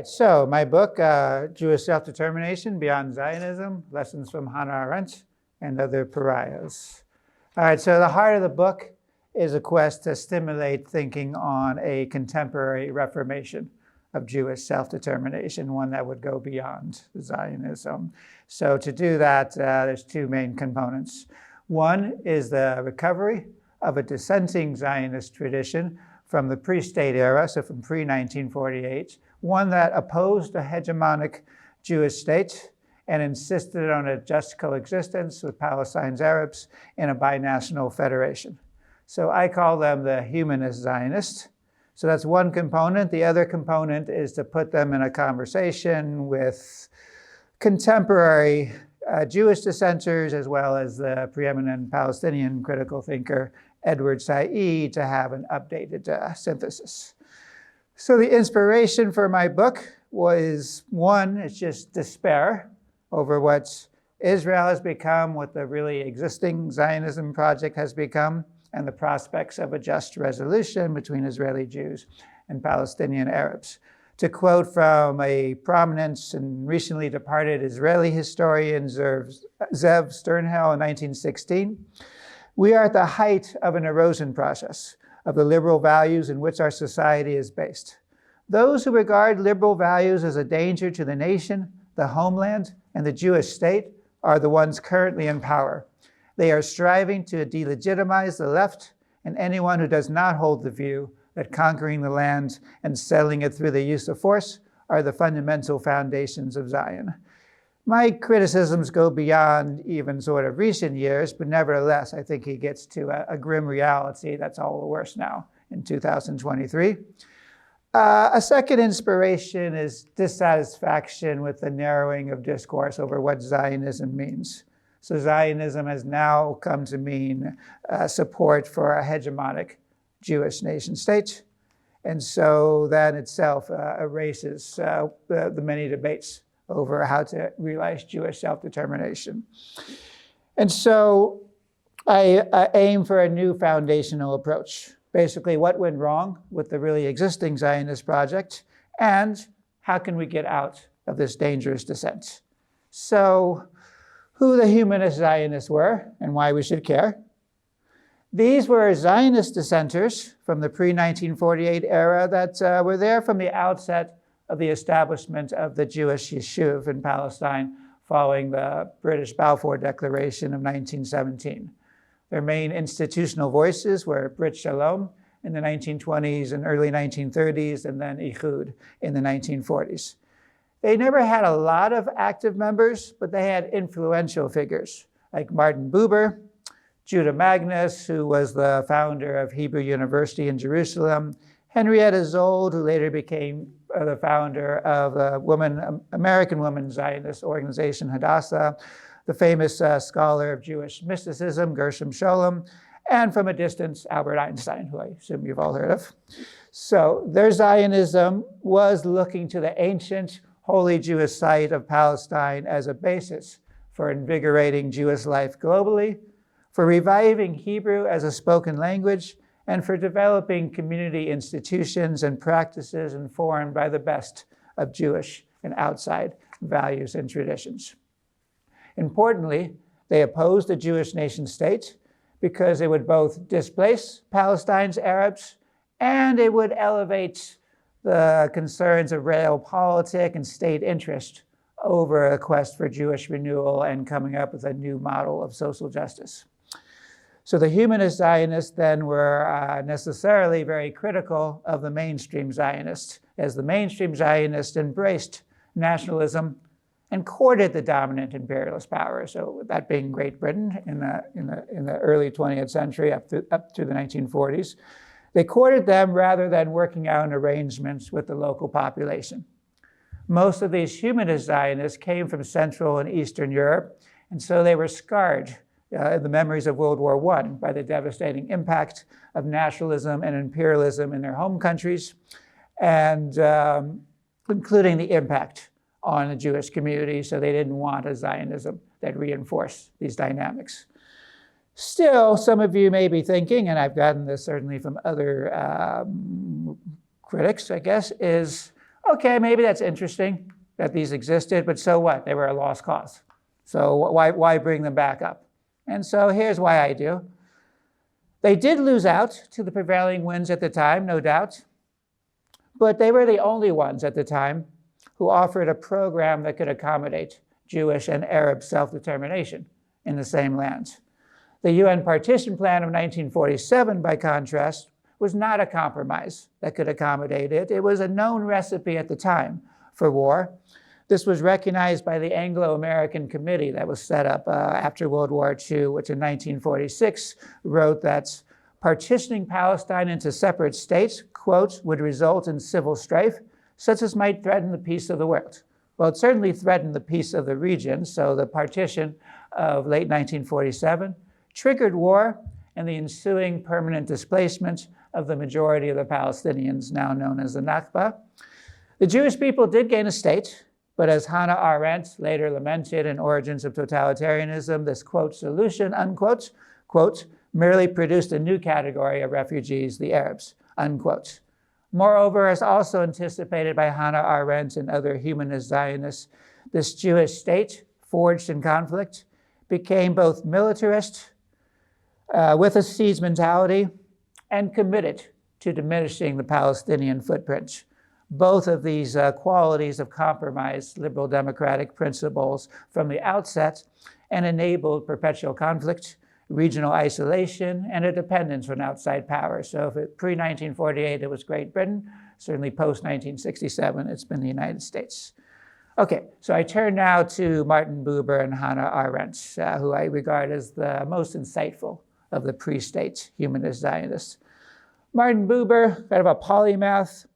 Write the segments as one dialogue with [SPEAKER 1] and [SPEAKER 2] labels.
[SPEAKER 1] right, so my book, Jewish Self-Determination Beyond Zionism, Lessons from Hannah Arendt and Other Pariahs. All right, so the heart of the book is a quest to stimulate thinking on a contemporary reformation of Jewish self-determination, one that would go beyond Zionism. So to do that, there's two main components. One is the recovery of a dissenting Zionist tradition from the pre-state era, so from pre-1948, one that opposed a hegemonic Jewish state and insisted on a just coexistence with Palestine's Arabs in a binational federation. So I call them the humanist Zionists. So that's one component. The other component is to put them in a conversation with contemporary Jewish dissenters, as well as the preeminent Palestinian critical thinker, Edward Said, to have an updated synthesis. So the inspiration for my book was, one, it's just despair over what Israel has become, what the really existing Zionism project has become, and the prospects of a just resolution between Israeli Jews and Palestinian Arabs. To quote from a prominent and recently departed Israeli historian, Zev Sternhell, in 1916, "We are at the height of an erosion process of the liberal values in which our society is based. Those who regard liberal values as a danger to the nation, the homeland, and the Jewish state are the ones currently in power. They are striving to delegitimize the left and anyone who does not hold the view that conquering the land and settling it through the use of force are the fundamental foundations of Zion." My criticisms go beyond even sort of recent years, but nevertheless, I think he gets to a grim reality that's all the worse now in 2023. A second inspiration is dissatisfaction with the narrowing of discourse over what Zionism means. So Zionism has now come to mean support for a hegemonic Jewish nation state. And so that itself erases the many debates over how to realize Jewish self-determination. And so I aim for a new foundational approach. Basically, what went wrong with the really existing Zionist project, and how can we get out of this dangerous descent? So who the humanist Zionists were and why we should care. These were Zionist dissenters from the pre-1948 era that were there from the outset of the establishment of the Jewish Yishuv in Palestine following the British Balfour Declaration of 1917. Their main institutional voices were Brit Shalom in the 1920s and early 1930s, and then Ichud in the 1940s. They never had a lot of active members, but they had influential figures like Martin Buber, Judah Magnus, who was the founder of Hebrew University in Jerusalem, Henrietta Zold, who later became the founder of the American Woman Zionist organization, Hadassah, the famous scholar of Jewish mysticism, Gershom Scholem, and from a distance, Albert Einstein, who I assume you've all heard of. So their Zionism was looking to the ancient holy Jewish site of Palestine as a basis for invigorating Jewish life globally, for reviving Hebrew as a spoken language, and for developing community institutions and practices informed by the best of Jewish and outside values and traditions. Importantly, they opposed the Jewish nation state because it would both displace Palestine's Arabs and it would elevate the concerns of realpolitik and state interest over a quest for Jewish renewal and coming up with a new model of social justice. So the humanist Zionists then were necessarily very critical of the mainstream Zionists, as the mainstream Zionists embraced nationalism and courted the dominant imperialist power. So that being Great Britain in the early 20th century up to the 1940s. They courted them rather than working out arrangements with the local population. Most of these humanist Zionists came from Central and Eastern Europe, and so they were scarred in the memories of World War I by the devastating impact of nationalism and imperialism in their home countries, and including the impact on the Jewish community, so they didn't want a Zionism that reinforced these dynamics. Still, some of you may be thinking, and I've gotten this certainly from other critics, I guess, is, Okay, maybe that's interesting that these existed, but so what? They were a lost cause. So why bring them back up? And so here's why I do. They did lose out to the prevailing winds at the time, no doubt, but they were the only ones at the time who offered a program that could accommodate Jewish and Arab self-determination in the same lands. The UN Partition Plan of 1947, by contrast, was not a compromise that could accommodate it. It was a known recipe at the time for war. This was recognized by the Anglo-American Committee that was set up after World War II, which in 1946 wrote that partitioning Palestine into separate states, quote, would result in civil strife, such as might threaten the peace of the world. Well, it certainly threatened the peace of the region, so the partition of late 1947 triggered war and the ensuing permanent displacement of the majority of the Palestinians, now known as the Nakba. The Jewish people did gain a state, but as Hannah Arendt later lamented in Origins of Totalitarianism, this, quote, solution, unquote, quote, merely produced a new category of refugees, the Arabs, unquote. Moreover, as also anticipated by Hannah Arendt and other humanist Zionists, this Jewish state, forged in conflict, became both militarist, with a siege mentality, and committed to diminishing the Palestinian footprint. Both of these qualities have compromised liberal democratic principles from the outset and enabled perpetual conflict, regional isolation, and a dependence on outside power. So if pre-1948 it was Great Britain, certainly post-1967 it's been the United States. Okay, so I turn now to Martin Buber and Hannah Arendt, who I regard as the most insightful of the pre-state humanist Zionists. Martin Buber, kind of a polymath,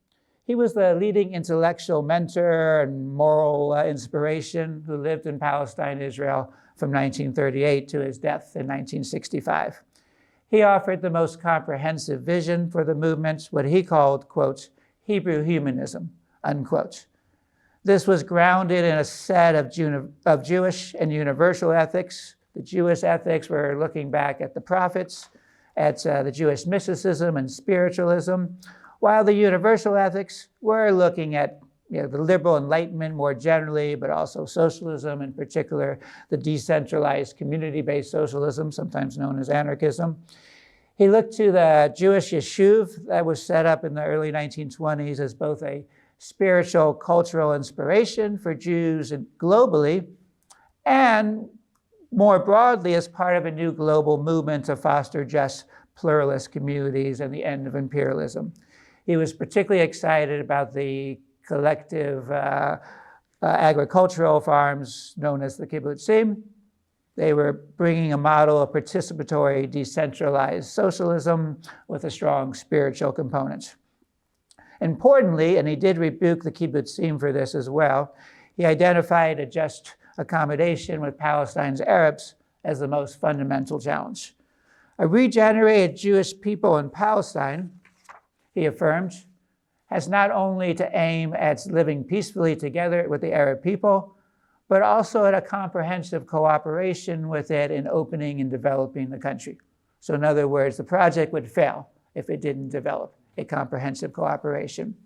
[SPEAKER 1] he was the leading intellectual mentor and moral inspiration who lived in Palestine, Israel from 1938 to his death in 1965. He offered the most comprehensive vision for the movement, what he called, quote, Hebrew humanism, unquote. This was grounded in a set of Jewish and universal ethics. The Jewish ethics were looking back at the prophets, at the Jewish mysticism and spiritualism, while the universal ethics were looking at the liberal Enlightenment more generally, but also socialism, in particular the decentralized community-based socialism, sometimes known as anarchism. He looked to the Jewish yeshuv that was set up in the early 1920s as both a spiritual, cultural inspiration for Jews globally, and more broadly as part of a new global movement to foster just pluralist communities and the end of imperialism. He was particularly excited about the collective agricultural farms known as the kibbutzim. They were bringing a model of participatory, decentralized socialism with a strong spiritual component. Importantly, and he did rebuke the kibbutzim for this as well, he identified a just accommodation with Palestine's Arabs as the most fundamental challenge. A regenerated Jewish people in Palestine, he affirmed, has not only to aim at living peacefully together with the Arab people, but also at a comprehensive cooperation with it in opening and developing the country. So in other words, the project would fail if it didn't develop a comprehensive cooperation.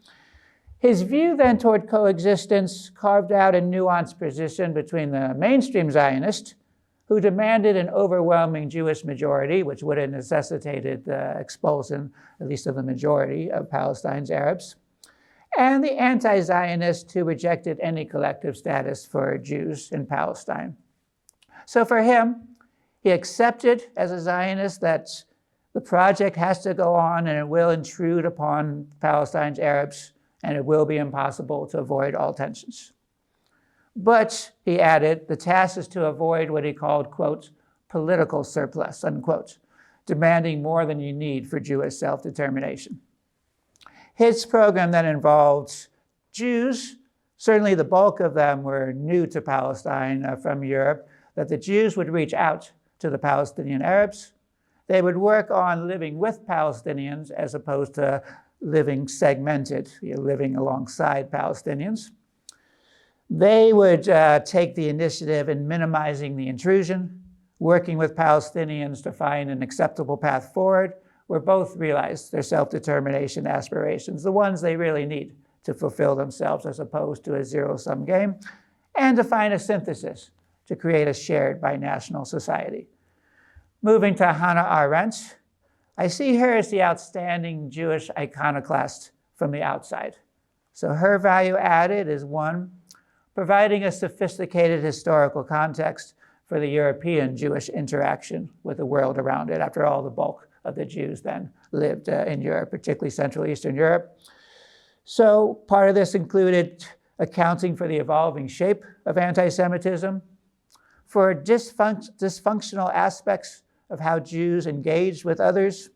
[SPEAKER 1] His view then toward coexistence carved out a nuanced position between the mainstream Zionists, who demanded an overwhelming Jewish majority, which would have necessitated the expulsion, at least of the majority of Palestine's Arabs, and the anti-Zionists who rejected any collective status for Jews in Palestine. So for him, he accepted as a Zionist that the project has to go on and it will intrude upon Palestine's Arabs, and it will be impossible to avoid all tensions. But, he added, the task is to avoid what he called, quote, political surplus, unquote, demanding more than you need for Jewish self-determination. His program then involved Jews, certainly the bulk of them were new to Palestine from Europe, that the Jews would reach out to the Palestinian Arabs. They would work on living with Palestinians as opposed to living segmented, living alongside Palestinians. They would take the initiative in minimizing the intrusion, working with Palestinians to find an acceptable path forward, where both realize their self-determination aspirations, the ones they really need to fulfill themselves as opposed to a zero-sum game, and to find a synthesis to create a shared binational society. Moving to Hannah Arendt, I see her as the outstanding Jewish iconoclast from the outside. So her value added is one, providing a sophisticated historical context for the European Jewish interaction with the world around it. After all, the bulk of the Jews then lived in Europe, particularly Central Eastern Europe. So part of this included accounting for the evolving shape of anti-Semitism, for dysfunctional aspects of how Jews engaged with others,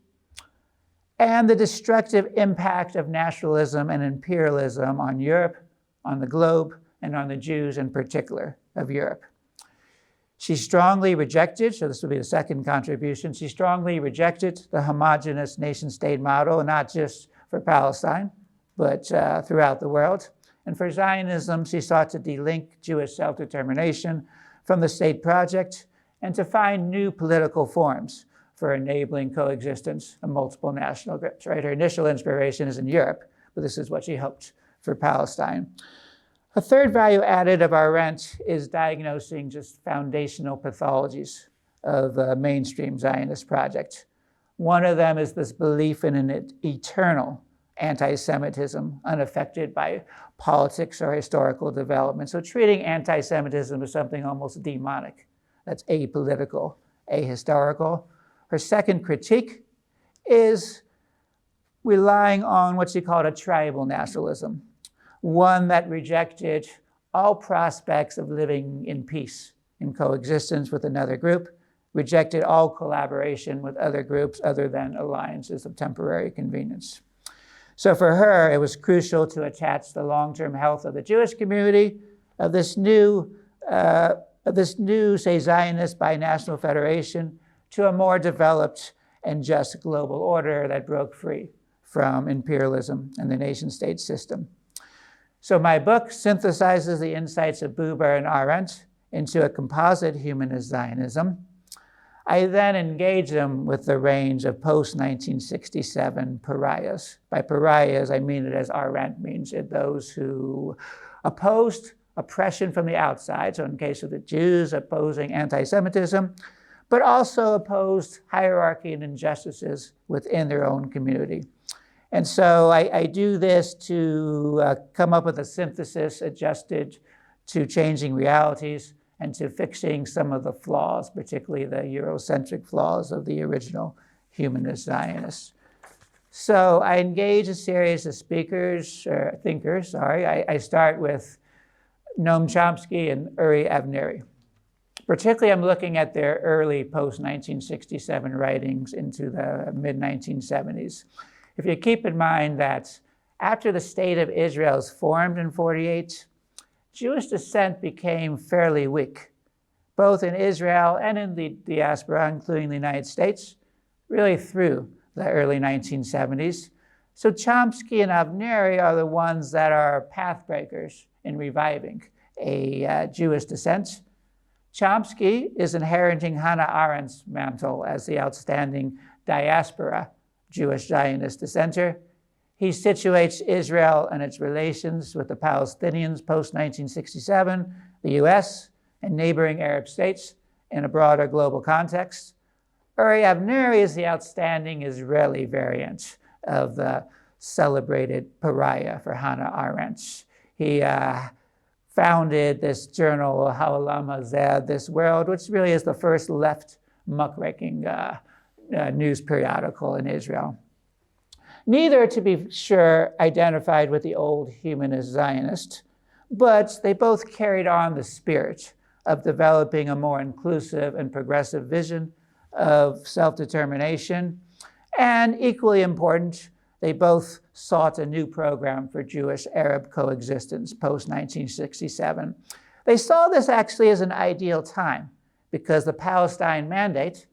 [SPEAKER 1] and the destructive impact of nationalism and imperialism on Europe, on the globe, and on the Jews in particular of Europe. She strongly rejected, so this will be the second contribution, she strongly rejected the homogeneous nation-state model, not just for Palestine, but throughout the world. And for Zionism, she sought to delink Jewish self-determination from the state project and to find new political forms for enabling coexistence of multiple national groups, right? Her initial inspiration is in Europe, but this is what she hoped for Palestine. A third value added of Arendt is diagnosing just foundational pathologies of the mainstream Zionist project. One of them is this belief in an eternal anti-Semitism unaffected by politics or historical development. So treating anti-Semitism as something almost demonic, that's apolitical, ahistorical. Her second critique is relying on what she called a tribal nationalism, one that rejected all prospects of living in peace, in coexistence with another group, rejected all collaboration with other groups other than alliances of temporary convenience. So for her, it was crucial to attach the long-term health of the Jewish community, of this new, say, Zionist binational federation, to a more developed and just global order that broke free from imperialism and the nation-state system. So my book synthesizes the insights of Buber and Arendt into a composite humanist Zionism. I then engage them with the range of post-1967 pariahs. By pariahs, I mean it as Arendt means it, those who opposed oppression from the outside, so in case of the Jews, opposing anti-Semitism, but also opposed hierarchy and injustices within their own community. And so I do this to come up with a synthesis adjusted to changing realities and to fixing some of the flaws, particularly the Eurocentric flaws of the original humanist Zionists. So I engage a series of thinkers. I start with Noam Chomsky and Uri Avnery. Particularly, I'm looking at their early post-1967 writings into the mid-1970s. If you keep in mind that after the State of Israel is formed in 1948, Jewish dissent became fairly weak, both in Israel and in the diaspora, including the United States, really through the early 1970s. So Chomsky and Avnery are the ones that are pathbreakers in reviving a Jewish dissent. Chomsky is inheriting Hannah Arendt's mantle as the outstanding diaspora Jewish Zionist dissenter. He situates Israel and its relations with the Palestinians post-1967, the US, and neighboring Arab states in a broader global context. Uri Avnery is the outstanding Israeli variant of the celebrated pariah for Hannah Arendt. He founded this journal, Ha'olam Hazeh, This World, which really is the first left muckraking news periodical in Israel. Neither, to be sure, identified with the old humanist Zionist, but they both carried on the spirit of developing a more inclusive and progressive vision of self-determination. And equally important, they both sought a new program for Jewish-Arab coexistence post-1967. They saw this actually as an ideal time because the Palestine Mandate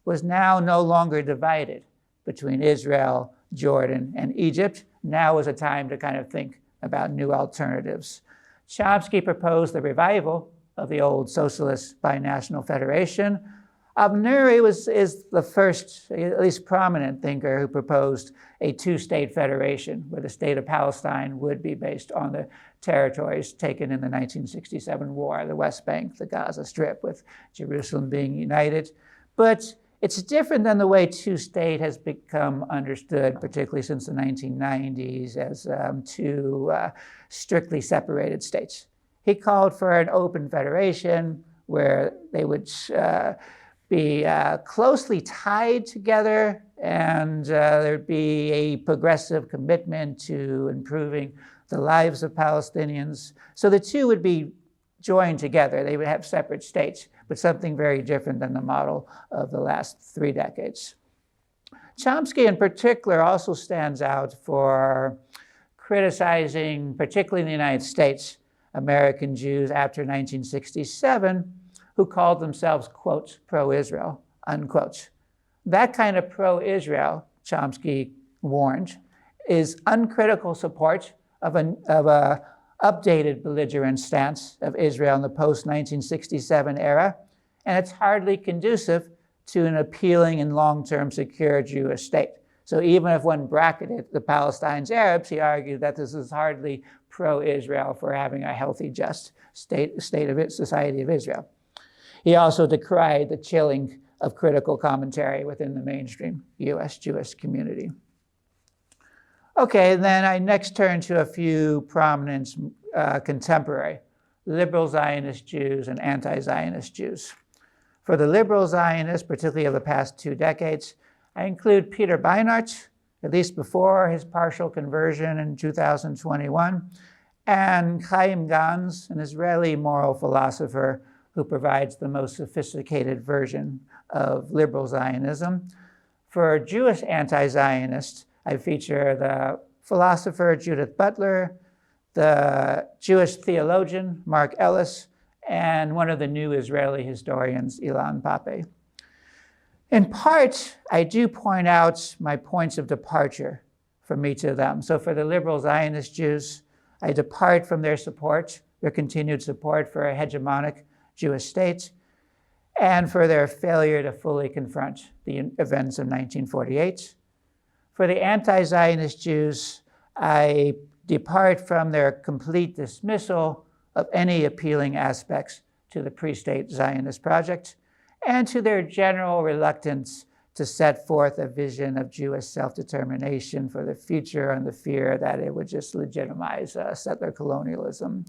[SPEAKER 1] was now no longer divided between Israel, Jordan, and Egypt. Now was a time to kind of think about new alternatives. Chomsky proposed the revival of the old socialist binational federation. Al-Nuri is the first, at least prominent thinker who proposed a two-state federation where the state of Palestine would be based on the territories taken in the 1967 war, the West Bank, the Gaza Strip, with Jerusalem being united. But it's different than the way two-state has become understood, particularly since the 1990s, as two strictly separated states. He called for an open federation where they would be closely tied together, and there'd be a progressive commitment to improving the lives of Palestinians. So the two would be joined together. They would have separate states, but something very different than the model of the last 3 decades. Chomsky in particular also stands out for criticizing, particularly in the United States, American Jews after 1967 who called themselves, quote, pro-Israel, unquote. That kind of pro-Israel, Chomsky warned, is uncritical support of a updated belligerent stance of Israel in the post-1967 era, and it's hardly conducive to an appealing and long-term secure Jewish state. So even if one bracketed the Palestinians Arabs, he argued that this is hardly pro-Israel for having a healthy, just society of Israel. He also decried the chilling of critical commentary within the mainstream U.S. Jewish community. Okay, then I next turn to a few prominent contemporary liberal Zionist Jews and anti-Zionist Jews. For the liberal Zionists, particularly of the past 2 decades, I include Peter Beinart, at least before his partial conversion in 2021, and Chaim Gans, an Israeli moral philosopher who provides the most sophisticated version of liberal Zionism. For Jewish anti-Zionists, I feature the philosopher Judith Butler, the Jewish theologian Mark Ellis, and one of the new Israeli historians, Ilan Pappé. In part, I do point out my points of departure from each of them. So for the liberal Zionist Jews, I depart from their support, their continued support for a hegemonic Jewish state, and for their failure to fully confront the events of 1948. For the anti-Zionist Jews, I depart from their complete dismissal of any appealing aspects to the pre-state Zionist project, and to their general reluctance to set forth a vision of Jewish self-determination for the future and the fear that it would just legitimize settler colonialism.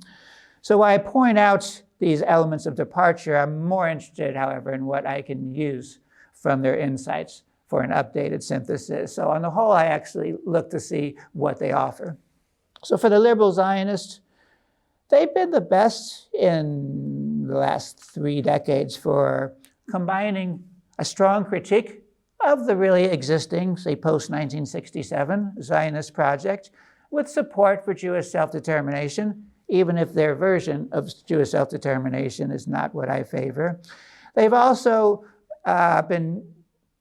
[SPEAKER 1] So while I point out these elements of departure, I'm more interested, however, in what I can use from their insights for an updated synthesis. So on the whole, I actually look to see what they offer. So for the liberal Zionists, they've been the best in the last 3 decades for combining a strong critique of the really existing, say, post-1967 Zionist project with support for Jewish self-determination, even if their version of Jewish self-determination is not what I favor. They've also been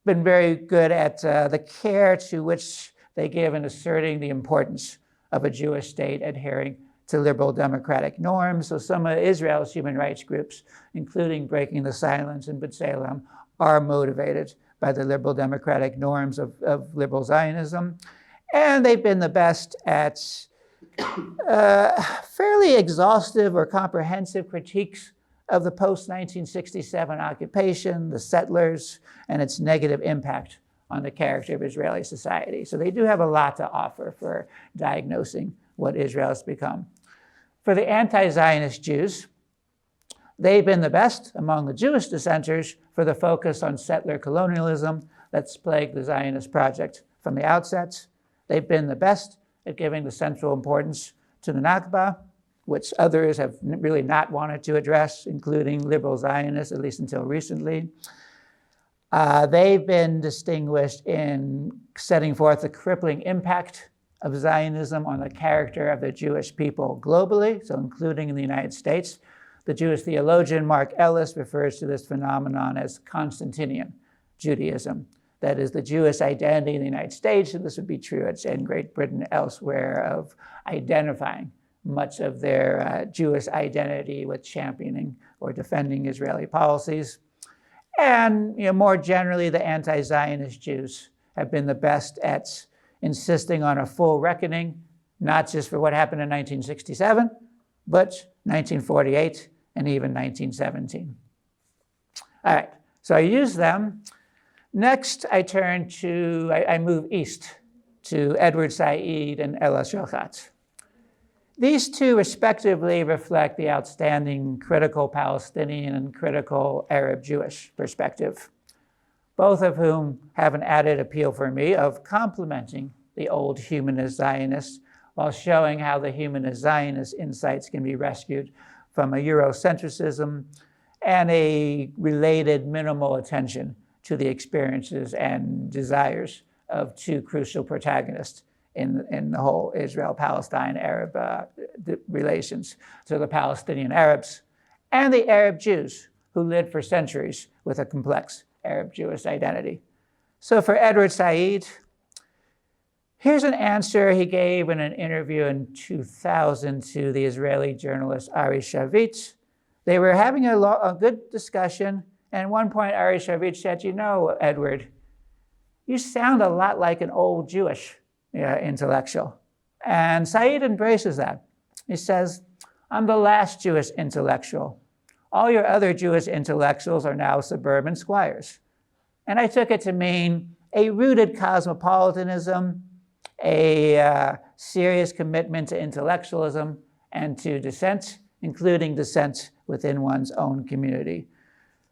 [SPEAKER 1] very good at the care to which they give in asserting the importance of a Jewish state adhering to liberal democratic norms. So some of Israel's human rights groups, including Breaking the Silence and B'Tselem, are motivated by the liberal democratic norms of liberal Zionism. And they've been the best at fairly exhaustive or comprehensive critiques of the post-1967 occupation, the settlers, and its negative impact on the character of Israeli society. So they do have a lot to offer for diagnosing what Israel has become. For the anti-Zionist Jews, they've been the best among the Jewish dissenters for the focus on settler colonialism that's plagued the Zionist project from the outset. They've been the best at giving the central importance to the Nakba, which others have really not wanted to address, including liberal Zionists, at least until recently. They've been distinguished in setting forth the crippling impact of Zionism on the character of the Jewish people globally, so including in the United States. The Jewish theologian Mark Ellis refers to this phenomenon as Constantinian Judaism. That is the Jewish identity in the United States, and this would be true in Great Britain elsewhere, of identifying much of their Jewish identity with championing or defending Israeli policies. And more generally, the anti-Zionist Jews have been the best at insisting on a full reckoning, not just for what happened in 1967, but 1948 and even 1917. All right, so I use them. Next, I move east to Edward Said and Ella Shochat. These two respectively reflect the outstanding critical Palestinian and critical Arab Jewish perspective, both of whom have an added appeal for me of complementing the old humanist Zionists while showing how the humanist Zionist insights can be rescued from a Eurocentrism and a related minimal attention to the experiences and desires of two crucial protagonists in the whole Israel-Palestine-Arab relations. So the Palestinian Arabs and the Arab Jews who lived for centuries with a complex Arab-Jewish identity. So for Edward Said, here's an answer he gave in an interview in 2000 to the Israeli journalist Ari Shavit. They were having a good discussion, and at one point Ari Shavit said, Edward, you sound a lot like an old Jewish intellectual. And Said embraces that. He says, I'm the last Jewish intellectual. All your other Jewish intellectuals are now suburban squires. And I took it to mean a rooted cosmopolitanism, a serious commitment to intellectualism and to dissent, including dissent within one's own community.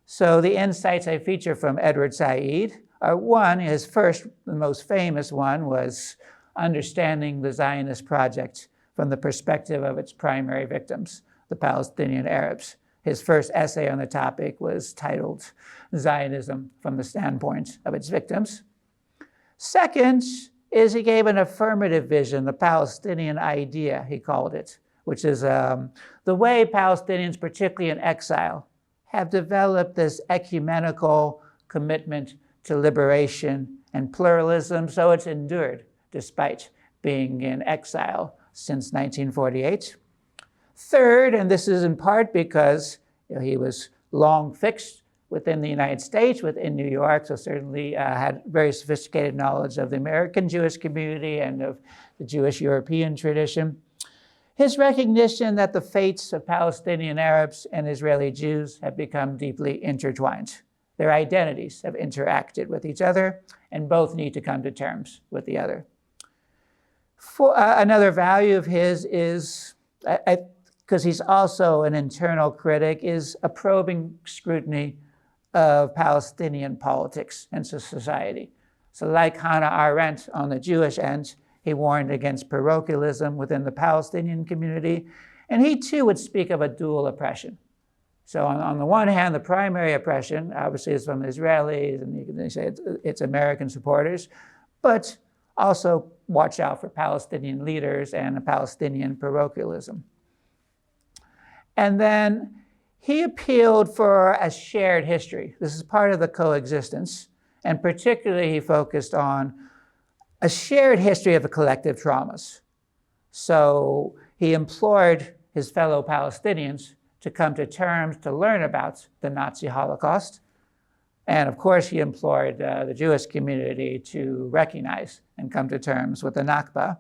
[SPEAKER 1] So the insights I feature from Edward Said are one, his first, the most famous one, was understanding the Zionist project from the perspective of its primary victims, the Palestinian Arabs. His first essay on the topic was titled Zionism from the Standpoint of Its Victims. Second is he gave an affirmative vision, the Palestinian idea, he called it, which is the way Palestinians, particularly in exile, have developed this ecumenical commitment to liberation and pluralism, so it's endured despite being in exile since 1948. Third, and this is in part because he was long fixed within the United States, within New York, so certainly had very sophisticated knowledge of the American Jewish community and of the Jewish European tradition. His recognition that the fates of Palestinian Arabs and Israeli Jews have become deeply intertwined. Their identities have interacted with each other, and both need to come to terms with the other. Another value of his is, because he's also an internal critic, is a probing scrutiny of Palestinian politics and society. So like Hannah Arendt on the Jewish end, he warned against parochialism within the Palestinian community, and he too would speak of a dual oppression. So on the one hand, the primary oppression obviously is from the Israelis, and you can say it's American supporters, but also watch out for Palestinian leaders and Palestinian parochialism. And then he appealed for a shared history. This is part of the coexistence, and particularly he focused on a shared history of the collective traumas. So he implored his fellow Palestinians to come to terms to learn about the Nazi Holocaust. And of course, he implored the Jewish community to recognize and come to terms with the Nakba.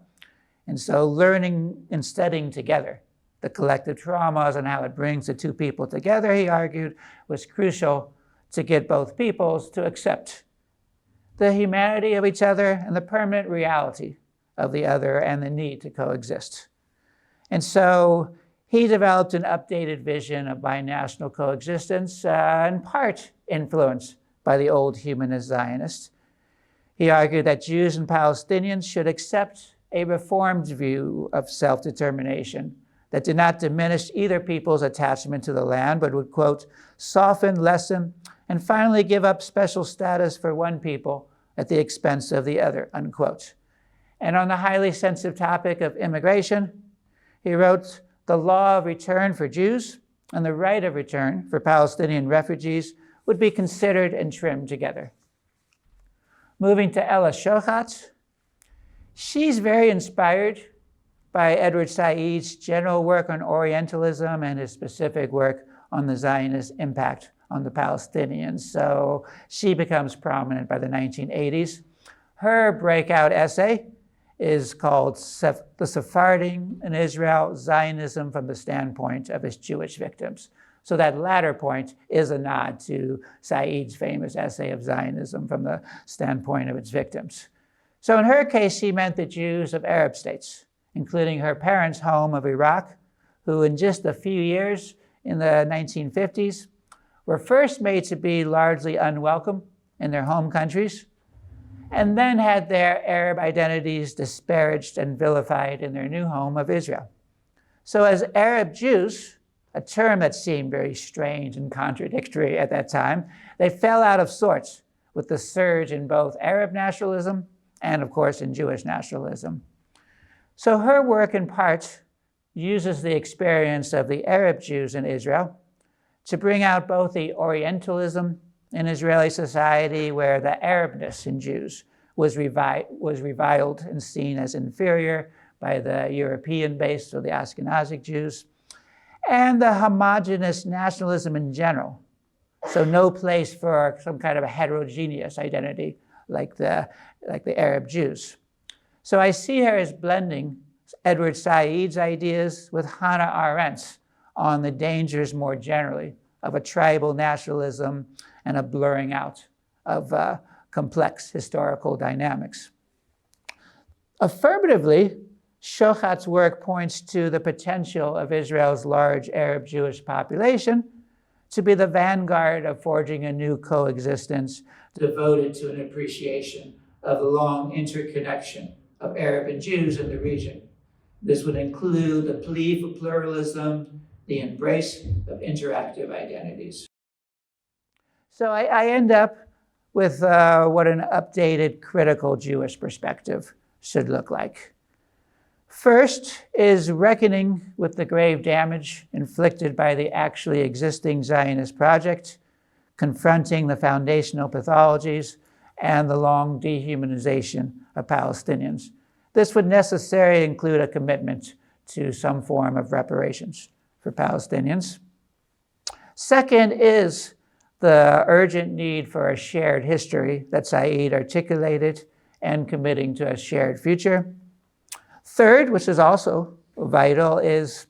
[SPEAKER 1] And so learning and studying together the collective traumas and how it brings the two people together, he argued, was crucial to get both peoples to accept the humanity of each other and the permanent reality of the other and the need to coexist. And so he developed an updated vision of binational coexistence, in part influenced by the old humanist Zionists. He argued that Jews and Palestinians should accept a reformed view of self-determination that did not diminish either people's attachment to the land, but would, quote, soften, lessen, and finally give up special status for one people at the expense of the other, unquote. And on the highly sensitive topic of immigration, he wrote, the law of return for Jews and the right of return for Palestinian refugees would be considered and trimmed together. Moving to Ella Shochat, she's very inspired by Edward Said's general work on Orientalism and his specific work on the Zionist impact on the Palestinians. So she becomes prominent by the 1980s. Her breakout essay is called The Sephardim in Israel, Zionism from the Standpoint of its Jewish Victims. So that latter point is a nod to Said's famous essay of Zionism from the standpoint of its victims. So in her case, she meant the Jews of Arab states, including her parents' home of Iraq, who in just a few years in the 1950s were first made to be largely unwelcome in their home countries, and then had their Arab identities disparaged and vilified in their new home of Israel. So as Arab Jews, a term that seemed very strange and contradictory at that time, they fell out of sorts with the surge in both Arab nationalism and, of course, in Jewish nationalism. So her work, in part, uses the experience of the Arab Jews in Israel to bring out both the Orientalism in Israeli society, where the Arabness in Jews was reviled and seen as inferior by the European-based or the Ashkenazic Jews, and the homogeneous nationalism in general. So no place for some kind of a heterogeneous identity like the Arab Jews. So I see her as blending Edward Said's ideas with Hannah Arendt's on the dangers more generally of a tribal nationalism and a blurring out of complex historical dynamics. Affirmatively, Shochat's work points to the potential of Israel's large Arab Jewish population to be the vanguard of forging a new coexistence devoted to an appreciation of the long interconnection of Arab and Jews in the region. This would include the plea for pluralism, the embrace of interactive identities. So I end up with what an updated critical Jewish perspective should look like. First is reckoning with the grave damage inflicted by the actually existing Zionist project, confronting the foundational pathologies and the long dehumanization of Palestinians. This would necessarily include a commitment to some form of reparations for Palestinians. Second is the urgent need for a shared history that Said articulated and committing to a shared future. Third, which is also vital, is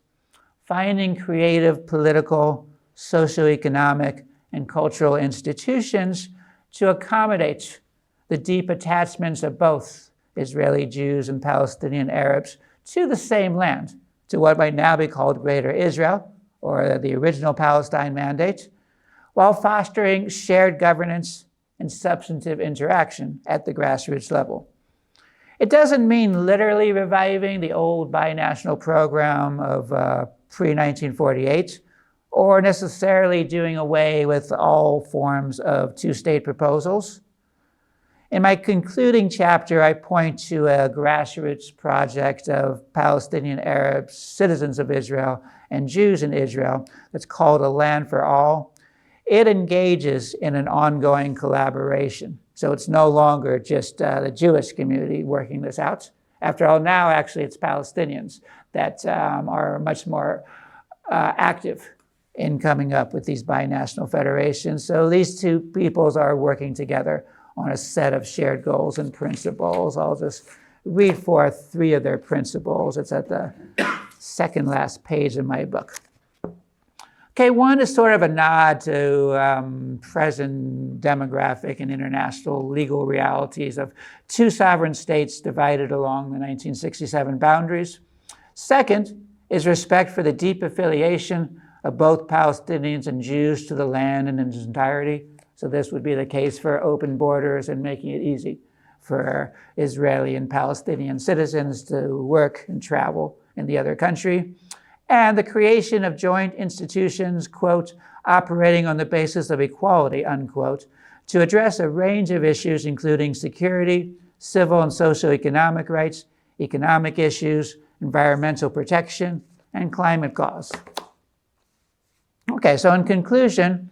[SPEAKER 1] finding creative political, socioeconomic, and cultural institutions to accommodate the deep attachments of both Israeli Jews and Palestinian Arabs to the same land, to what might now be called Greater Israel, or the original Palestine Mandate, while fostering shared governance and substantive interaction at the grassroots level. It doesn't mean literally reviving the old binational program of pre-1948, or necessarily doing away with all forms of two-state proposals. In my concluding chapter, I point to a grassroots project of Palestinian Arabs, citizens of Israel, and Jews in Israel that's called A Land for All. It engages in an ongoing collaboration. So it's no longer just the Jewish community working this out. After all, now actually it's Palestinians that are much more active in coming up with these binational federations. So these two peoples are working together on a set of shared goals and principles. I'll just read forth three of their principles. It's at the second last page of my book. Okay, one is sort of a nod to present demographic and international legal realities of two sovereign states divided along the 1967 boundaries. Second is respect for the deep affiliation of both Palestinians and Jews to the land in its entirety. So this would be the case for open borders and making it easy for Israeli and Palestinian citizens to work and travel in the other country. And the creation of joint institutions, quote, operating on the basis of equality, unquote, to address a range of issues, including security, civil and socioeconomic rights, economic issues, environmental protection, and climate cause. Okay, so in conclusion,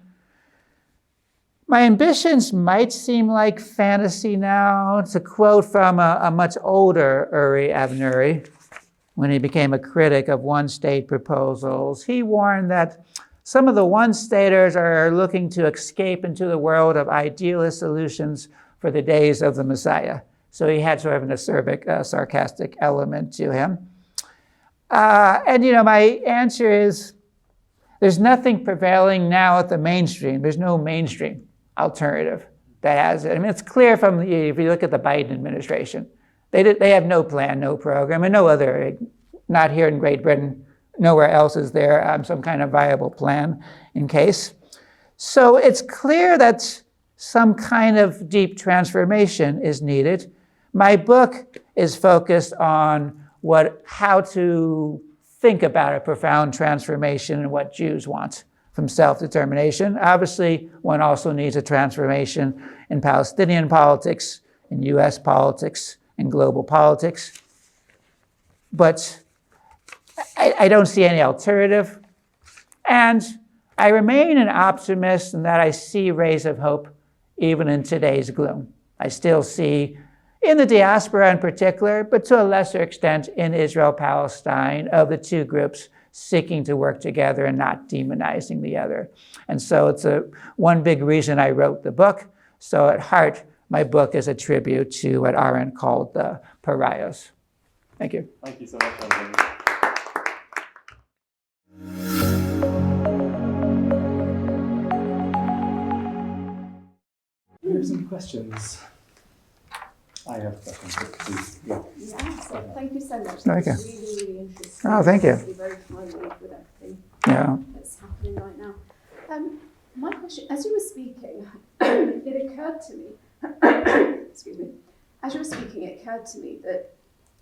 [SPEAKER 1] my ambitions might seem like fantasy now. To quote from a much older Uri Avneri, when he became a critic of one-state proposals, he warned that Some of the one-staters are looking to escape into the world of idealist solutions for the days of the Messiah. So he had sort of an acerbic, sarcastic element to him. And my answer is, there's nothing prevailing now at the mainstream. There's no mainstream alternative that has it. I mean, it's clear if you look at the Biden administration, they have no plan, no program, and no other, not here in Great Britain, nowhere else is there some kind of viable plan in case. So it's clear that some kind of deep transformation is needed. My book is focused on how to think about a profound transformation and what Jews want from self-determination. Obviously, one also needs a transformation in Palestinian politics, in US politics, in global politics. But I don't see any alternative. And I remain an optimist in that I see rays of hope even in today's gloom. I still see, in the diaspora in particular, but to a lesser extent in Israel-Palestine, of the two groups seeking to work together and not demonizing the other. And so it's one big reason I wrote the book. So at heart, my book is a tribute to what Arendt called the Pariahs. Thank you.
[SPEAKER 2] Thank you so much, Jonathan. Do we have some questions? I have questions, but please. Yeah.
[SPEAKER 3] So thank you so much.
[SPEAKER 1] Okay.
[SPEAKER 3] That's really interesting.
[SPEAKER 1] Oh, thank you.
[SPEAKER 3] Obviously very timely with everything that's happening right now. My question, as you were speaking, it occurred to me, excuse me, as you were speaking, it occurred to me that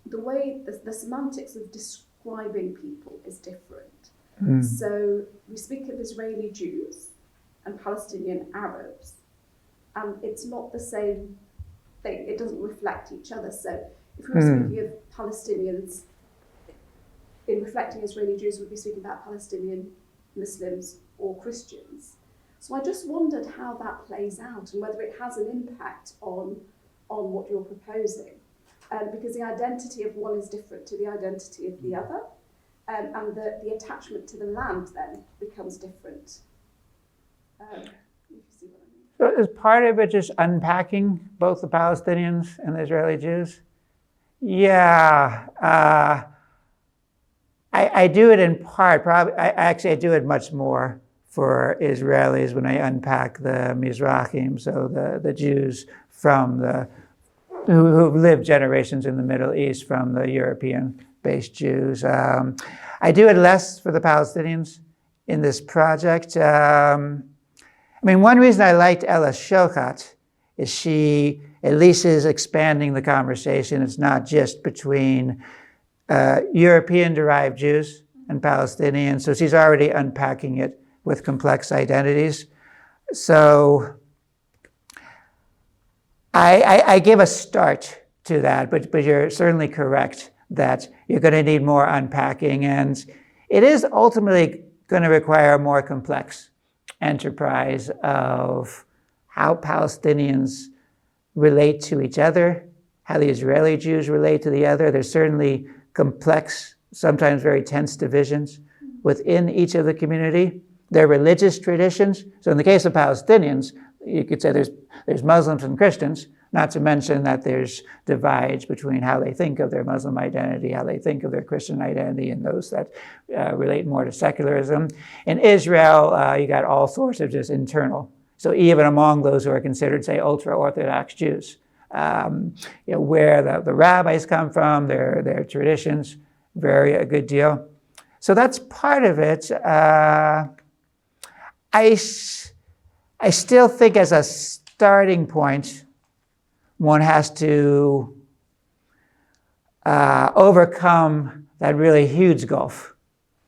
[SPEAKER 3] the way, the semantics of describing people is different.
[SPEAKER 1] Mm.
[SPEAKER 3] So we speak of Israeli Jews and Palestinian Arabs, and it's not the same thing. It doesn't reflect each other. So if we were speaking of Palestinians, in reflecting Israeli Jews, we'd be speaking about Palestinian Muslims or Christians. So I just wondered how that plays out and whether it has an impact on what you're proposing. Because the identity of one is different to the identity of the other, and the attachment to the land then becomes different. If you see what I mean.
[SPEAKER 1] So is part of it just unpacking both the Palestinians and the Israeli Jews? Yeah. I do it in part. Probably, I do it much more for Israelis when I unpack the Mizrahim, so the Jews who lived generations in the Middle East from the European-based Jews. I do it less for the Palestinians in this project. One reason I liked Ella Shochat is she at least is expanding the conversation. It's not just between European-derived Jews and Palestinians, so she's already unpacking it with complex identities. So I give a start to that, but you're certainly correct that you're going to need more unpacking, and it is ultimately going to require a more complex enterprise of how Palestinians relate to each other, how the Israeli Jews relate to the other. There's certainly complex, sometimes very tense divisions within each of the community. Their religious traditions. So in the case of Palestinians, you could say there's Muslims and Christians, not to mention that there's divides between how they think of their Muslim identity, how they think of their Christian identity, and those that relate more to secularism. In Israel, you got all sorts of just internal. So even among those who are considered, say, ultra-Orthodox Jews, where the rabbis come from, their traditions vary a good deal. So that's part of it. I still think as a starting point, one has to overcome that really huge gulf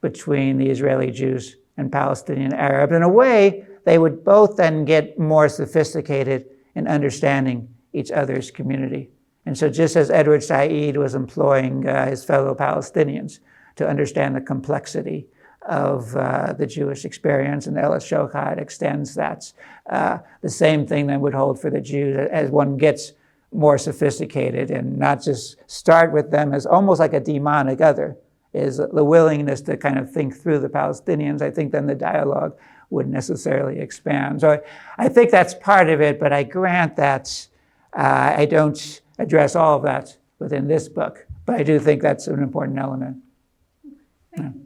[SPEAKER 1] between the Israeli Jews and Palestinian Arabs. In a way, they would both then get more sophisticated in understanding each other's community. And so just as Edward Said was employing his fellow Palestinians to understand the complexity of the Jewish experience, and Ella Shochat extends that. The same thing then would hold for the Jews as one gets more sophisticated and not just start with them as almost like a demonic other is the willingness to kind of think through the Palestinians, I think then the dialogue wouldn't necessarily expand. So I think that's part of it, but I grant that I don't address all of that within this book, but I do think that's an important element.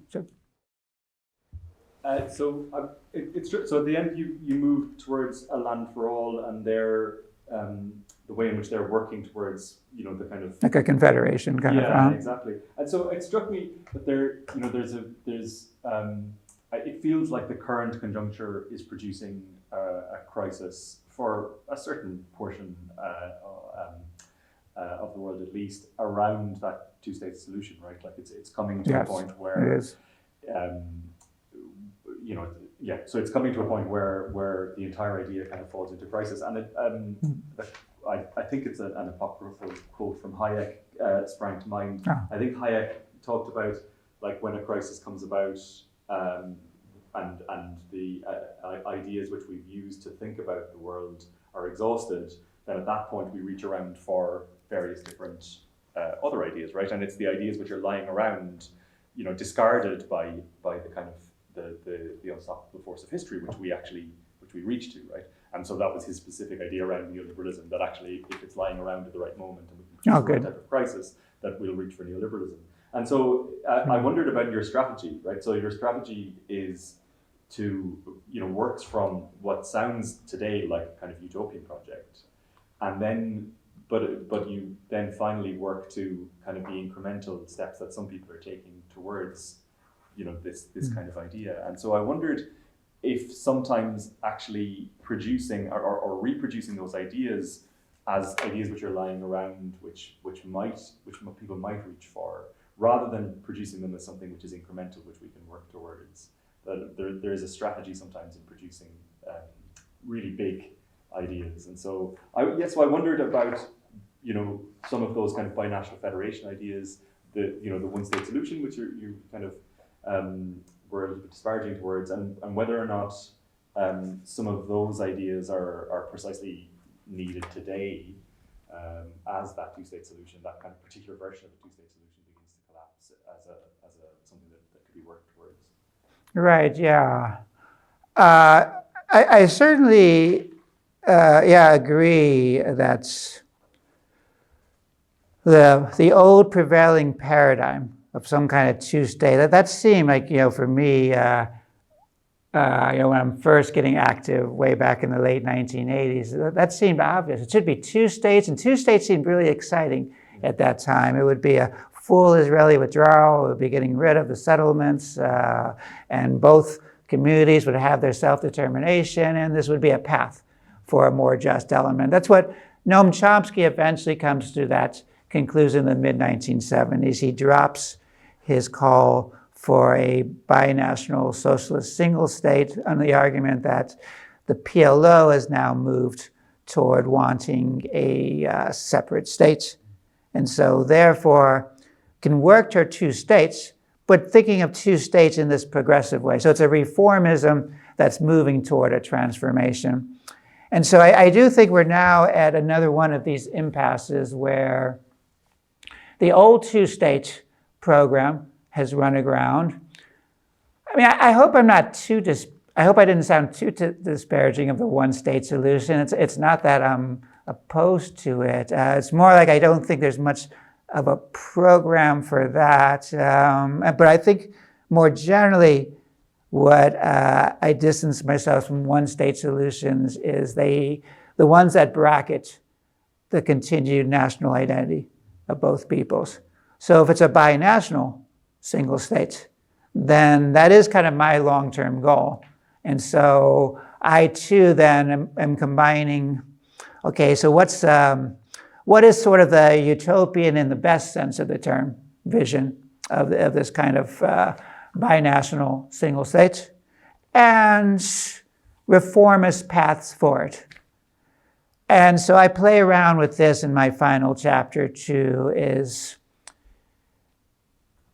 [SPEAKER 1] So
[SPEAKER 2] so at the end you move towards a land for all, and they're the way in which they're working towards, the kind of
[SPEAKER 1] like a confederation kind of.
[SPEAKER 2] Yeah, exactly. And so it struck me that it feels like the current conjuncture is producing a crisis for a certain portion of the world, at least, around that two-state solution, right? Like it's coming to a point where
[SPEAKER 1] it is.
[SPEAKER 2] So it's coming to a point where the entire idea kind of falls into crisis, and I think it's an apocryphal quote from Hayek sprang to mind.
[SPEAKER 1] Oh.
[SPEAKER 2] I think Hayek talked about like when a crisis comes about, and the ideas which we've used to think about the world are exhausted, then at that point we reach around for various different other ideas, right? And it's the ideas which are lying around, discarded by the kind of the unstoppable force of history, which we reach to, right? And so that was his specific idea around neoliberalism, that actually if it's lying around at the right moment and we can produce the right type of crisis, that we'll reach for neoliberalism. And so I wondered about your strategy, right? So your strategy is to, works from what sounds today like a kind of utopian project, and then, but you then finally work to kind of the incremental steps that some people are taking towards, this kind of idea. And so I wondered if sometimes actually producing or reproducing those ideas as ideas which are lying around, which people might reach for, rather than producing them as something which is incremental, which we can work towards. That there is a strategy sometimes in producing really big ideas. And so I wondered about, some of those kind of binational federation ideas, the one-state solution, which you kind of were a little bit disparaging towards, and whether or not some of those ideas are precisely needed today as that two-state solution, that kind of particular version of the two-state solution begins to collapse as something that could be worked towards.
[SPEAKER 1] Right, yeah. I certainly, agree that the old prevailing paradigm of some kind of two-state, that seemed like, for me, when I'm first getting active way back in the late 1980s, that seemed obvious. It should be two states, and two states seemed really exciting at that time. It would be a full Israeli withdrawal, it would be getting rid of the settlements, and both communities would have their self-determination, and this would be a path for a more just element. That's what Noam Chomsky eventually comes to that conclusion in the mid-1970s. He drops his call for a binational socialist single state on the argument that the PLO has now moved toward wanting a separate state, and so therefore can work toward two states, but thinking of two states in this progressive way. So it's a reformism that's moving toward a transformation. And so I do think we're now at another one of these impasses where the old two-state program has run aground. I mean, I hope I'm not I hope I didn't sound too disparaging of the one-state solution. It's not that I'm opposed to it. It's more like I don't think there's much of a program for that. But I think more generally, what I distance myself from one-state solutions is the ones that bracket the continued national identity of both peoples. So if it's a binational single state, then that is kind of my long-term goal. And so I too then am combining, okay, so what is sort of the utopian in the best sense of the term vision of this kind of binational single state, and reformist paths for it. And so I play around with this in my final chapter too, is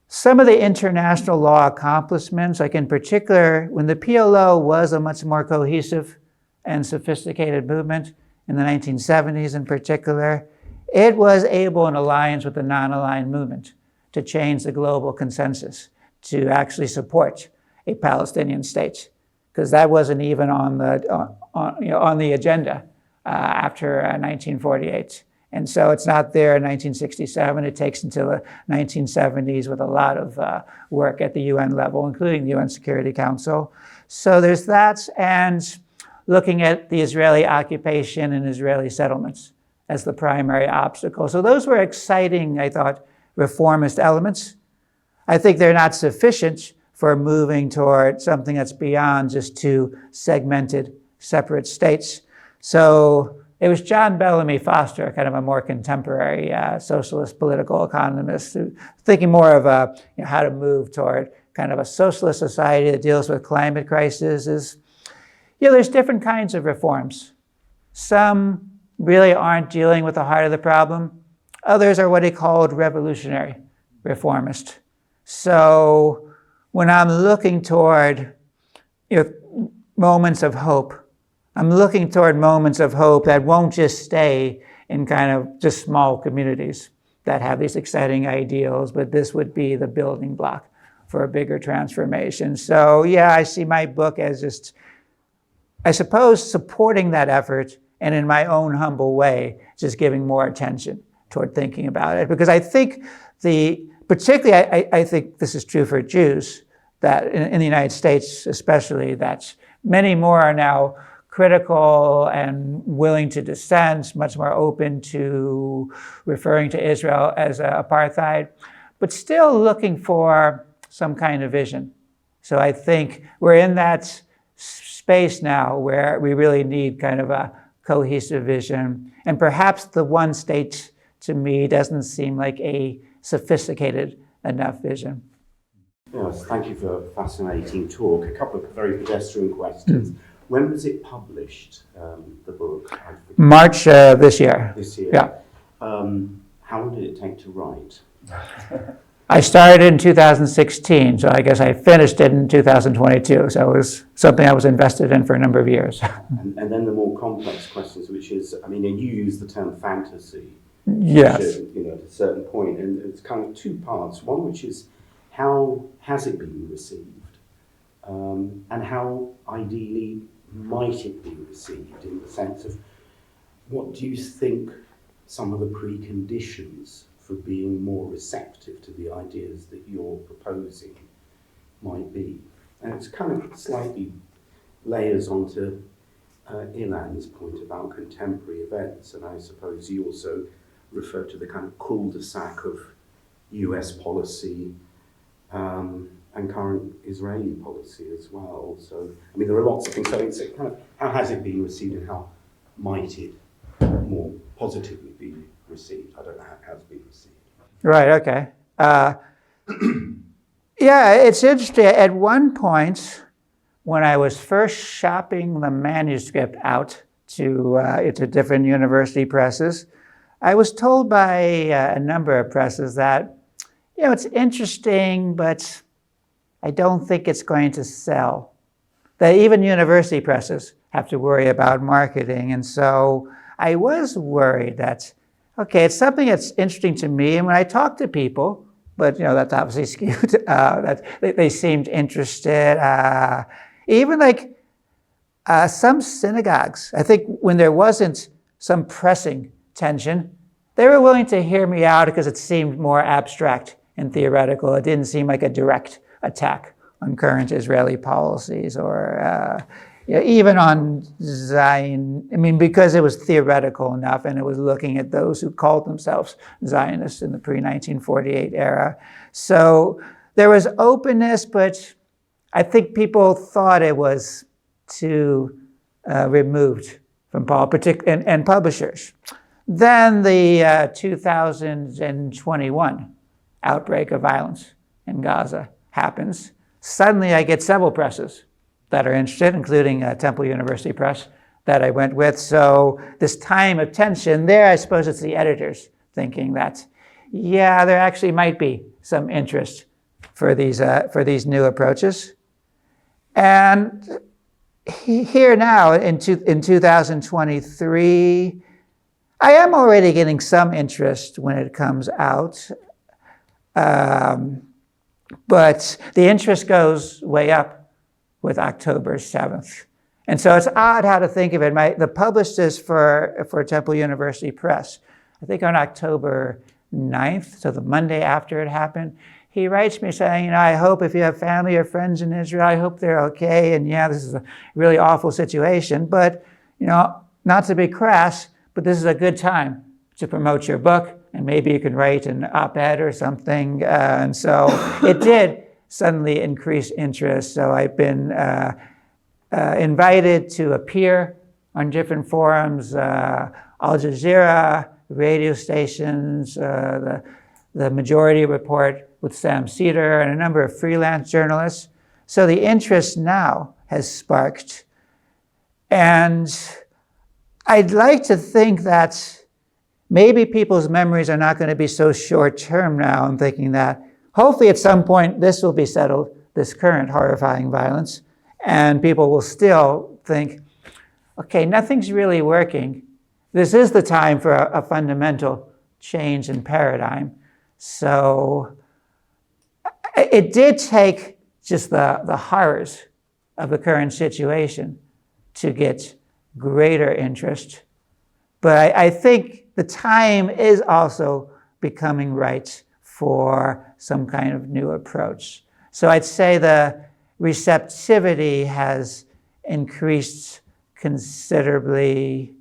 [SPEAKER 1] some of the international law accomplishments, like in particular, when the PLO was a much more cohesive and sophisticated movement in the 1970s in particular, it was able, in alliance with the non-aligned movement, to change the global consensus to actually support a Palestinian state, because that wasn't even on the agenda after 1948. And so it's not there in 1967. It takes until the 1970s with a lot of work at the UN level, including the UN Security Council. So there's that, and looking at the Israeli occupation and Israeli settlements as the primary obstacle. So those were exciting, I thought, reformist elements. I think they're not sufficient for moving toward something that's beyond just two segmented, separate states. So it was John Bellamy Foster, kind of a more contemporary socialist political economist, thinking more of how to move toward kind of a socialist society that deals with climate crises. There's different kinds of reforms. Some really aren't dealing with the heart of the problem. Others are what he called revolutionary reformist. So when I'm looking toward moments of hope, I'm looking toward moments of hope that won't just stay in kind of just small communities that have these exciting ideals, but this would be the building block for a bigger transformation. So yeah, I see my book as just, I suppose, supporting that effort, and in my own humble way, just giving more attention toward thinking about it. Because I think particularly I think this is true for Jews, that in the United States especially, that many more are now critical and willing to dissent, much more open to referring to Israel as apartheid, but still looking for some kind of vision. So I think we're in that space now where we really need kind of a cohesive vision. And perhaps the one state, to me, doesn't seem like a sophisticated enough vision.
[SPEAKER 4] Yes, thank you for a fascinating talk. A couple of very pedestrian questions. When was it published, the book?
[SPEAKER 1] March this year.
[SPEAKER 4] This year?
[SPEAKER 1] Yeah.
[SPEAKER 4] How long did it take to write?
[SPEAKER 1] I started in 2016, so I guess I finished it in 2022. So it was something I was invested in for a number of years.
[SPEAKER 4] And then the more complex questions, which is, I mean, you use the term fantasy.
[SPEAKER 1] Yes.
[SPEAKER 4] Which, at a certain point, and it's kind of two parts. One, which is, how has it been received? And how ideally might it be received, in the sense of what do you think some of the preconditions for being more receptive to the ideas that you're proposing might be? And it's kind of slightly layers onto Ilan's point about contemporary events, and I suppose you also refer to the kind of cul-de-sac of US policy and current Israeli policy as well. So, I mean, there are lots of things. So it's kind of, how has it been received and how might it more positively be received? I don't know how it has been received.
[SPEAKER 1] Right, okay. Yeah, it's interesting. At one point, when I was first shopping the manuscript out to different university presses, I was told by a number of presses that, it's interesting, but I don't think it's going to sell. That even university presses have to worry about marketing. And so I was worried that, okay, it's something that's interesting to me. And when I talk to people, but that's obviously skewed, that they seemed interested. Even like some synagogues, I think when there wasn't some pressing tension, they were willing to hear me out because it seemed more abstract and theoretical. It didn't seem like a direct attack on current Israeli policies or even on Zion. I mean, because it was theoretical enough and it was looking at those who called themselves Zionists in the pre-1948 era. So there was openness, but I think people thought it was too removed from politics and publishers. Then the 2021 outbreak of violence in Gaza happens. Suddenly I get several presses that are interested, including Temple University Press that I went with. So this time of tension there, I suppose it's the editors thinking that, yeah, there actually might be some interest for these new approaches. And here now in 2023, I am already getting some interest when it comes out. But the interest goes way up with October 7th. And so it's odd how to think of it. The published this for Temple University Press, I think on October 9th, so the Monday after it happened. He writes me saying, I hope if you have family or friends in Israel, I hope they're okay. And yeah, this is a really awful situation. But, not to be crass, but this is a good time to promote your book. And maybe you can write an op-ed or something. And so it did suddenly increase interest. So I've been invited to appear on different forums, Al Jazeera, radio stations, the Majority Report with Sam Cedar, and a number of freelance journalists. So the interest now has sparked. And I'd like to think that maybe people's memories are not going to be so short-term now. I'm thinking that hopefully at some point this will be settled, this current horrifying violence, and people will still think, okay, nothing's really working. This is the time for a fundamental change in paradigm. So it did take just the horrors of the current situation to get greater interest. But I think the time is also becoming right for some kind of new approach. So I'd say the receptivity has increased considerably.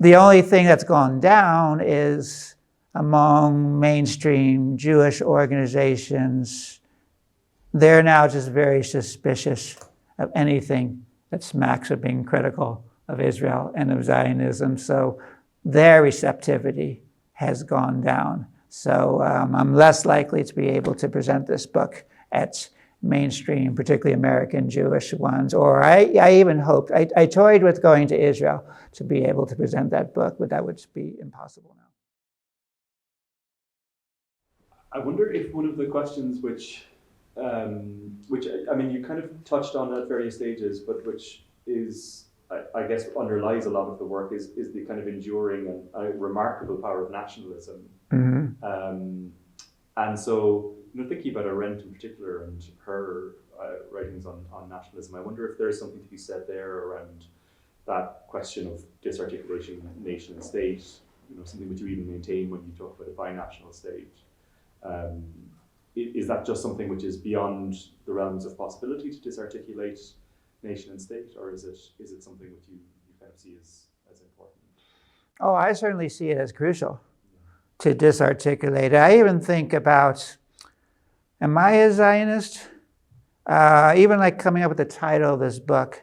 [SPEAKER 1] The only thing that's gone down is among mainstream Jewish organizations. They're now just very suspicious of anything that smacks of being critical of Israel and of Zionism. So their receptivity has gone down. So I'm less likely to be able to present this book at mainstream, particularly American Jewish ones. Or I even hoped, I toyed with going to Israel to be able to present that book, but that would be impossible now.
[SPEAKER 2] I wonder if one of the questions which I mean, you kind of touched on at various stages, but which is, I guess, underlies a lot of the work is the kind of enduring and remarkable power of nationalism. Mm-hmm. And so, thinking about Arendt in particular and her writings on nationalism, I wonder if there's something to be said there around that question of disarticulation, nation and state, something which you even maintain when you talk about a binational state. Is that just something which is beyond the realms of possibility to disarticulate nation and state, or is it something which you kind of see as important?
[SPEAKER 1] Oh, I certainly see it as crucial to disarticulate. I even think about, am I a Zionist? Even like coming up with the title of this book,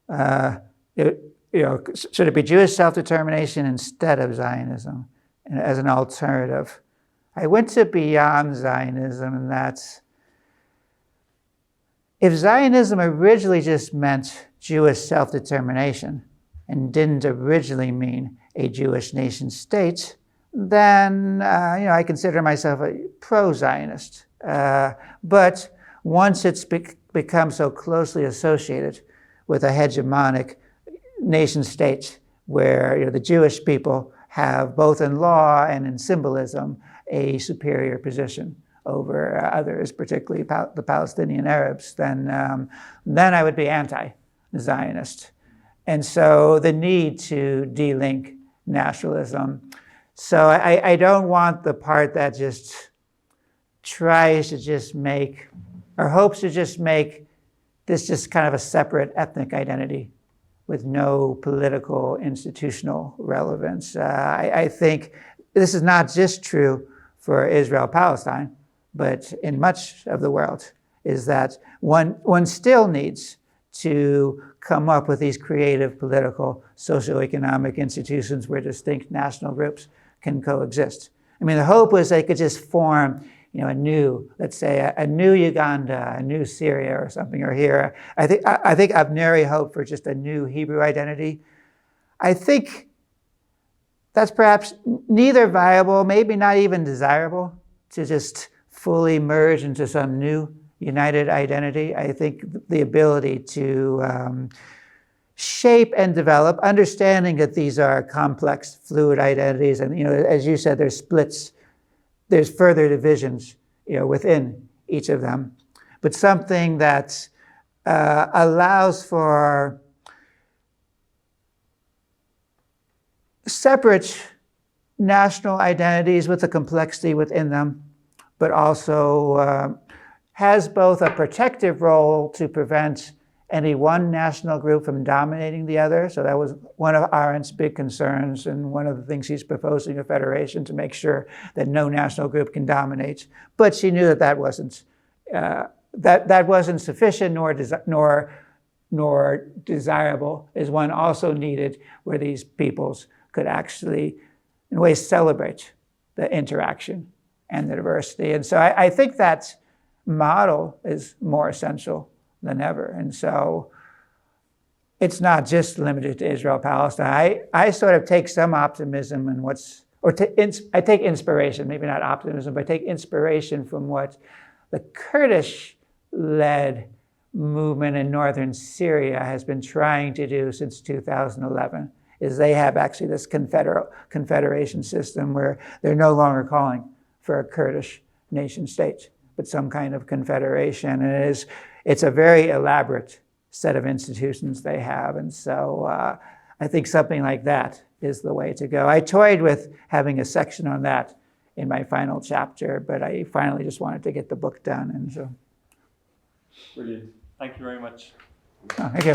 [SPEAKER 1] should it be Jewish self-determination instead of Zionism as an alternative? I went to beyond Zionism, and that's, if Zionism originally just meant Jewish self-determination and didn't originally mean a Jewish nation state, then I consider myself a pro-Zionist. But once it's become so closely associated with a hegemonic nation state where the Jewish people have both in law and in symbolism a superior position over others, particularly the Palestinian Arabs, then I would be anti-Zionist. And so the need to delink nationalism. So I don't want the part that just tries to just make, or hopes to just make this just kind of a separate ethnic identity with no political institutional relevance. I think this is not just true for Israel-Palestine, but in much of the world, is that one still needs to come up with these creative political, socioeconomic institutions where distinct national groups can coexist. I mean, the hope was they could just form, a new, let's say, a new Uganda, a new Syria or something, or here. I think Avneri hoped for just a new Hebrew identity. I think that's perhaps neither viable, maybe not even desirable, to just fully merge into some new united identity. I think the ability to shape and develop, understanding that these are complex, fluid identities, and as you said, there's splits there's further divisions, within each of them, but something that allows for separate national identities with a complexity within them, but also has both a protective role to prevent any one national group from dominating the other. So that was one of Arendt's big concerns, and one of the things he's proposing a federation to make sure that no national group can dominate. But she knew that that wasn't sufficient nor desirable, as one also needed where these peoples could actually, in ways, celebrate the interaction and the diversity. And so I think that model is more essential than ever. And so it's not just limited to Israel-Palestine. I sort of take some optimism in I take inspiration, maybe not optimism, but I take inspiration from what the Kurdish-led movement in northern Syria has been trying to do since 2011, is they have actually this confederation system where they're no longer calling for a Kurdish nation state, but some kind of confederation. And it's a very elaborate set of institutions they have. And so I think something like that is the way to go. I toyed with having a section on that in my final chapter, but I finally just wanted to get the book done. And so.
[SPEAKER 2] Brilliant. Thank you very much.
[SPEAKER 1] Oh, thank you.